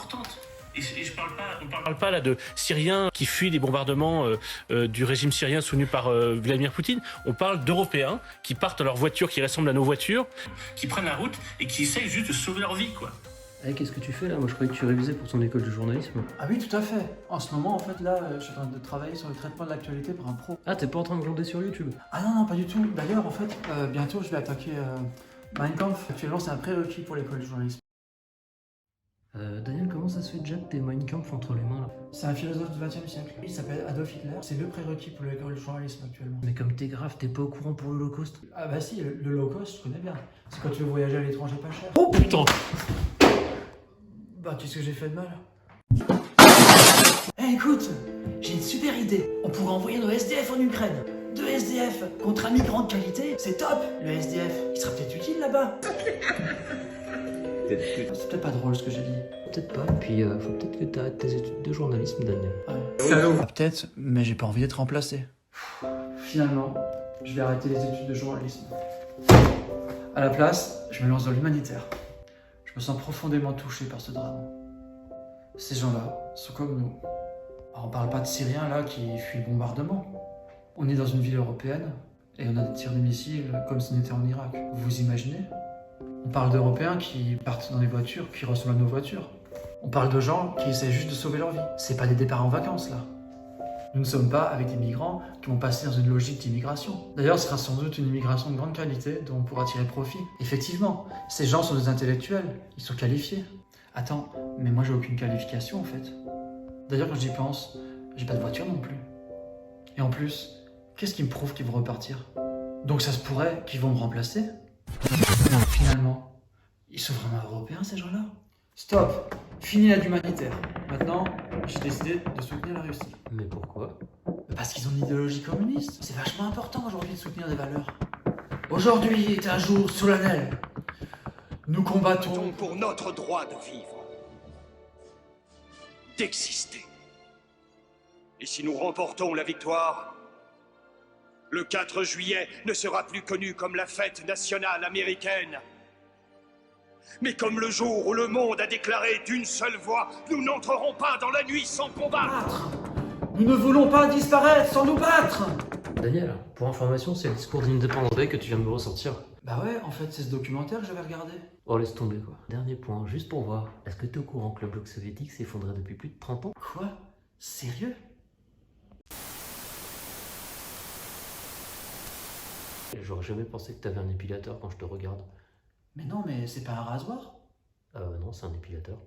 importante. Et on parle pas là de Syriens qui fuient les bombardements du régime syrien soutenu par Vladimir Poutine. On parle d'Européens qui partent à leur voiture, qui ressemblent à nos voitures, qui prennent la route et qui essayent juste de sauver leur vie, quoi. Hey, qu'est-ce que tu fais là? Moi je croyais que tu révisais pour ton école de journalisme. Ah oui, tout à fait. En ce moment, en fait, là, je suis en train de travailler sur le traitement de l'actualité par un pro. Ah, t'es pas en train de glander sur YouTube? Ah non, non, pas du tout. D'ailleurs, en fait, bientôt, je vais attaquer Mein Kampf. Actuellement, c'est un prérequis pour l'école de journalisme. Daniel, comment ça se fait déjà que t'es Mein Kampf entre les mains là? C'est un philosophe du XXe siècle. Il s'appelle Adolf Hitler. C'est le prérequis pour l'école de journalisme actuellement. Mais comme t'es grave, t'es pas au courant pour l'Holocauste? Ah bah si, le low cost, je connais bien. C'est quand tu veux voyager à l'étranger pas cher. Oh putain! Bah, qu'est-ce que j'ai fait de mal? Eh écoute, j'ai une super idée. On pourrait envoyer nos SDF en Ukraine. 2 SDF contre un migrant de qualité, c'est top. Le SDF, il sera peut-être utile là-bas. C'est peut-être pas drôle ce que j'ai dit. Peut-être pas, puis faut peut-être que t'arrêtes tes études de journalisme, Daniel. Ouais. Salaud. Ah, peut-être, mais j'ai pas envie d'être remplacé. Finalement, je vais arrêter les études de journalisme. À la place, je me lance dans l'humanitaire. Je me sens profondément touché par ce drame. Ces gens-là sont comme nous. Alors, on parle pas de Syriens là qui fuient le bombardement. On est dans une ville européenne et on a des tirs de missiles comme si on était en Irak. Vous imaginez? On parle d'Européens qui partent dans des voitures qui ressemblent à nos voitures. On parle de gens qui essaient juste de sauver leur vie. C'est pas des départs en vacances là. Nous ne sommes pas avec des migrants qui vont passer dans une logique d'immigration. D'ailleurs, ce sera sans doute une immigration de grande qualité dont on pourra tirer profit. Effectivement, ces gens sont des intellectuels, ils sont qualifiés. Attends, mais moi j'ai aucune qualification en fait. D'ailleurs, quand j'y pense, j'ai pas de voiture non plus. Et en plus, qu'est-ce qui me prouve qu'ils vont repartir? Donc ça se pourrait qu'ils vont me remplacer? Finalement, ils sont vraiment européens ces gens-là? Stop! Fini l'aide humanitaire. Maintenant, j'ai décidé de soutenir la Russie. Mais pourquoi? Parce qu'ils ont une idéologie communiste. C'est vachement important aujourd'hui de soutenir des valeurs. Aujourd'hui est un jour solennel. Nous combattons pour notre droit de vivre, d'exister. Et si nous remportons la victoire, le 4 juillet ne sera plus connu comme la fête nationale américaine, mais comme le jour où le monde a déclaré d'une seule voix: nous n'entrerons pas dans la nuit sans combattre. Nous ne voulons pas disparaître sans nous battre. Daniel, pour information, c'est le discours d'Independence Day que tu viens de me ressortir. Bah ouais, en fait, c'est ce documentaire que j'avais regardé. Oh, laisse tomber quoi. Dernier point, juste pour voir. Est-ce que t'es au courant que le bloc soviétique s'est effondré depuis plus de 30 ans? Quoi? Sérieux? J'aurais jamais pensé que t'avais un épilateur quand je te regarde. Mais non, mais c'est pas un rasoir? Non, c'est un épilateur.